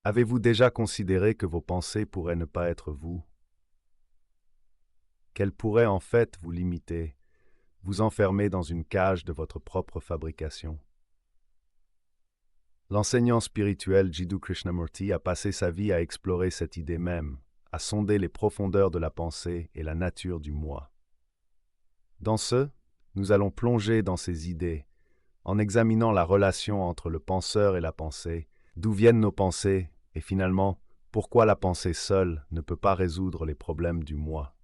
Avez-vous déjà considéré que vos pensées pourraient ne pas être vous? Qu'elles pourraient en fait vous limiter, vous enfermer dans une cage de votre propre fabrication? L'enseignant spirituel Jiddu Krishnamurti a passé sa vie à explorer cette idée même, à sonder les profondeurs de la pensée et la nature du moi. Dans nous allons plonger dans ces idées, en examinant la relation entre le penseur et la pensée, d'où viennent nos pensées, et finalement, pourquoi la pensée seule ne peut pas résoudre les problèmes du moi.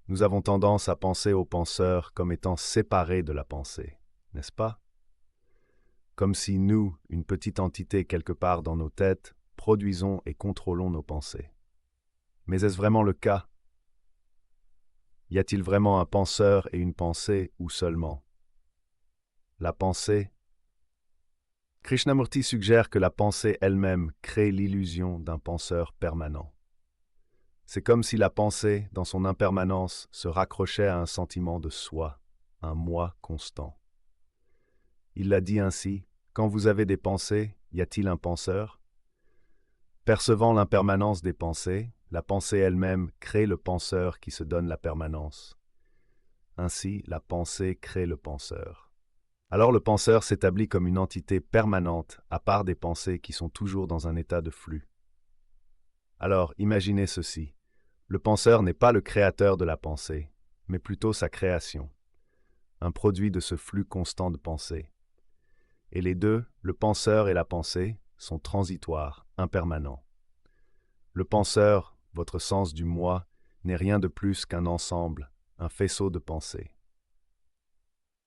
Nous avons tendance à penser au penseur comme étant séparé de la pensée, n'est-ce pas? Comme si nous, une petite entité quelque part dans nos têtes, produisons et contrôlons nos pensées. Mais est-ce vraiment le cas? Y a-t-il vraiment un penseur et une pensée, ou seulement la pensée? Krishnamurti suggère que la pensée elle-même crée l'illusion d'un penseur permanent. C'est comme si la pensée, dans son impermanence, se raccrochait à un sentiment de soi, un moi constant. Il l'a dit ainsi: quand vous avez des pensées, y a-t-il un penseur? Percevant l'impermanence des pensées, la pensée elle-même crée le penseur qui se donne la permanence. Ainsi, la pensée crée le penseur. Alors le penseur s'établit comme une entité permanente, à part des pensées qui sont toujours dans un état de flux. Alors, imaginez ceci. Le penseur n'est pas le créateur de la pensée, mais plutôt sa création, un produit de ce flux constant de pensée. Et les deux, le penseur et la pensée, sont transitoires, impermanents. Le penseur, votre sens du moi, n'est rien de plus qu'un ensemble, un faisceau de pensées.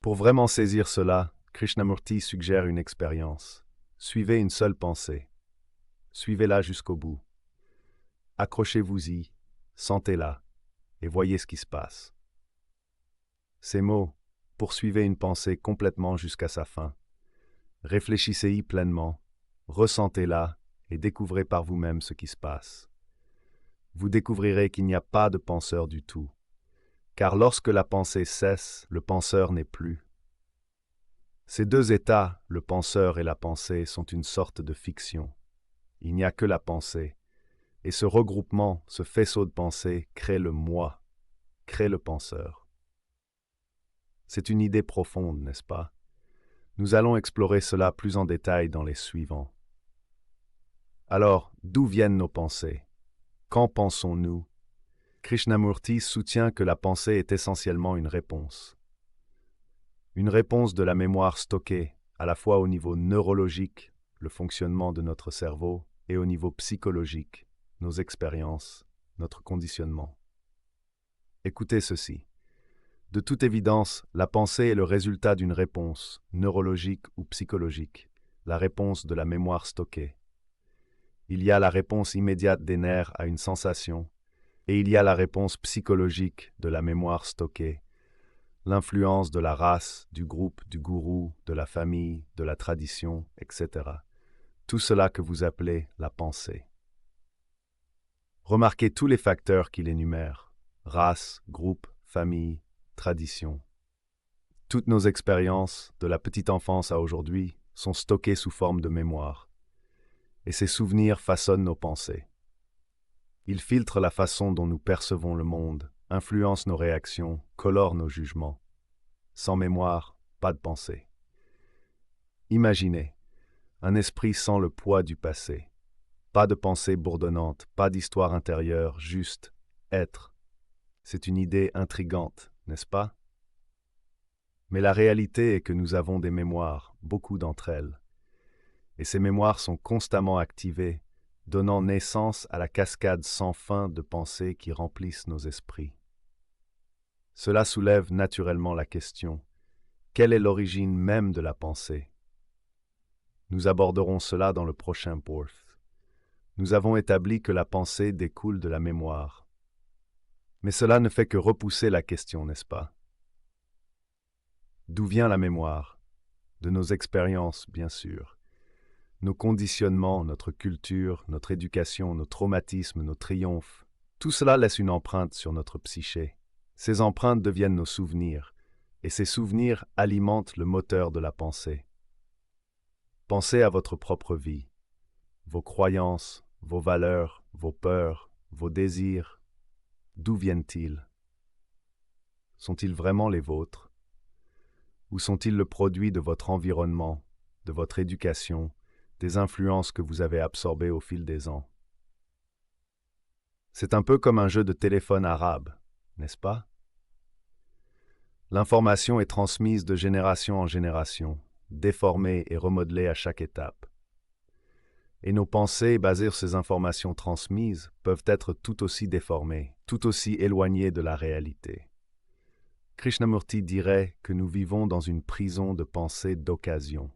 Pour vraiment saisir cela, Krishnamurti suggère une expérience. Suivez une seule pensée. Suivez-la jusqu'au bout. Accrochez-vous-y, sentez-la, et voyez ce qui se passe. Ces mots: poursuivez une pensée complètement jusqu'à sa fin. Réfléchissez-y pleinement, ressentez-la et découvrez par vous-même ce qui se passe. Vous découvrirez qu'il n'y a pas de penseur du tout, car lorsque la pensée cesse, le penseur n'est plus. Ces deux états, le penseur et la pensée, sont une sorte de fiction. Il n'y a que la pensée, et ce regroupement, ce faisceau de pensée, crée le moi, crée le penseur. C'est une idée profonde, n'est-ce pas? Nous allons explorer cela plus en détail dans les suivants. Alors, d'où viennent nos pensées? Qu'en pensons-nous? Krishnamurti soutient que la pensée est essentiellement une réponse. Une réponse de la mémoire stockée, à la fois au niveau neurologique, le fonctionnement de notre cerveau, et au niveau psychologique, nos expériences, notre conditionnement. Écoutez ceci. De toute évidence, la pensée est le résultat d'une réponse, neurologique ou psychologique, la réponse de la mémoire stockée. Il y a la réponse immédiate des nerfs à une sensation, et il y a la réponse psychologique de la mémoire stockée, l'influence de la race, du groupe, du gourou, de la famille, de la tradition, etc. Tout cela que vous appelez la pensée. Remarquez tous les facteurs qu'il énumère: race, groupe, famille, tradition. Toutes nos expériences, de la petite enfance à aujourd'hui, sont stockées sous forme de mémoire, et ces souvenirs façonnent nos pensées. Ils filtrent la façon dont nous percevons le monde, influencent nos réactions, colorent nos jugements. Sans mémoire, pas de pensée. Imaginez, un esprit sans le poids du passé. Pas de pensée bourdonnante, pas d'histoire intérieure, juste être. C'est une idée intrigante, n'est-ce pas? Mais la réalité est que nous avons des mémoires, beaucoup d'entre elles. Et ces mémoires sont constamment activées, donnant naissance à la cascade sans fin de pensées qui remplissent nos esprits. Cela soulève naturellement la question: quelle est l'origine même de la pensée? Nous aborderons cela dans le prochain Borth. Nous avons établi que la pensée découle de la mémoire. Mais cela ne fait que repousser la question, n'est-ce pas? D'où vient la mémoire? De nos expériences, bien sûr. Nos conditionnements, notre culture, notre éducation, nos traumatismes, nos triomphes, tout cela laisse une empreinte sur notre psyché. Ces empreintes deviennent nos souvenirs, et ces souvenirs alimentent le moteur de la pensée. Pensez à votre propre vie. vos croyances, vos valeurs, vos peurs, vos désirs, d'où viennent-ils? Sont-ils vraiment les vôtres? Ou sont-ils le produit de votre environnement, de votre éducation, des influences que vous avez absorbées au fil des ans? C'est un peu comme un jeu de téléphone arabe, n'est-ce pas? L'information est transmise de génération en génération, déformée et remodelée à chaque étape. Et nos pensées basées sur ces informations transmises peuvent être tout aussi déformées, tout aussi éloignées de la réalité. Krishnamurti dirait que nous vivons dans une prison de pensées d'occasion,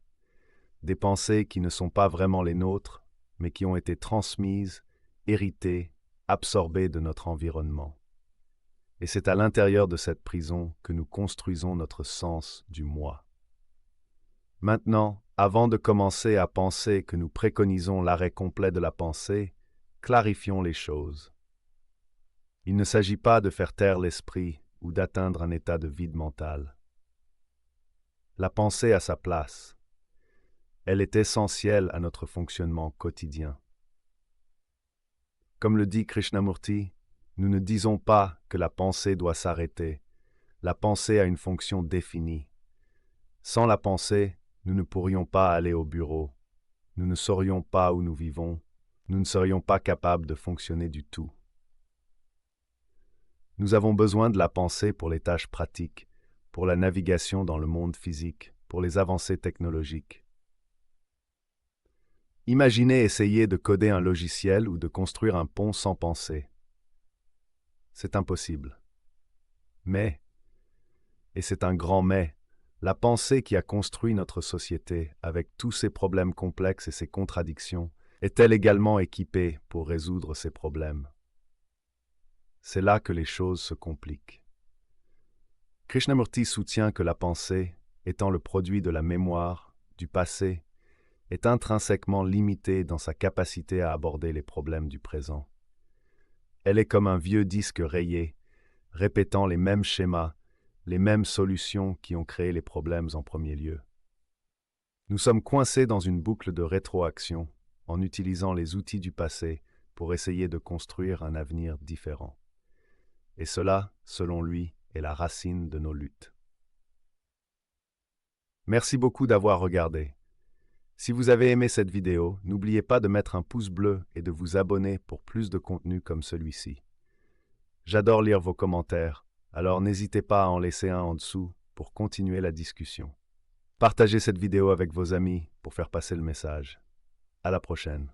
des pensées qui ne sont pas vraiment les nôtres, mais qui ont été transmises, héritées, absorbées de notre environnement. Et c'est à l'intérieur de cette prison que nous construisons notre sens du moi. Maintenant, avant de commencer à penser que nous préconisons l'arrêt complet de la pensée, clarifions les choses. Il ne s'agit pas de faire taire l'esprit ou d'atteindre un état de vide mental. La pensée a sa place. Elle est essentielle à notre fonctionnement quotidien. Comme le dit Krishnamurti, nous ne disons pas que la pensée doit s'arrêter. La pensée a une fonction définie. Sans la pensée, nous ne pourrions pas aller au bureau. Nous ne saurions pas où nous vivons. Nous ne serions pas capables de fonctionner du tout. Nous avons besoin de la pensée pour les tâches pratiques, pour la navigation dans le monde physique, pour les avancées technologiques. Imaginez essayer de coder un logiciel ou de construire un pont sans pensée. C'est impossible. Mais, et c'est un grand mais, la pensée qui a construit notre société, avec tous ses problèmes complexes et ses contradictions, est-elle également équipée pour résoudre ces problèmes? C'est là que les choses se compliquent. Krishnamurti soutient que la pensée, étant le produit de la mémoire, du passé, est intrinsèquement limitée dans sa capacité à aborder les problèmes du présent. Elle est comme un vieux disque rayé, répétant les mêmes schémas, les mêmes solutions qui ont créé les problèmes en premier lieu. Nous sommes coincés dans une boucle de rétroaction en utilisant les outils du passé pour essayer de construire un avenir différent. Et cela, selon lui, est la racine de nos luttes. Merci beaucoup d'avoir regardé. Si vous avez aimé cette vidéo, n'oubliez pas de mettre un pouce bleu et de vous abonner pour plus de contenu comme celui-ci. J'adore lire vos commentaires, alors n'hésitez pas à en laisser un en dessous pour continuer la discussion. Partagez cette vidéo avec vos amis pour faire passer le message. À la prochaine.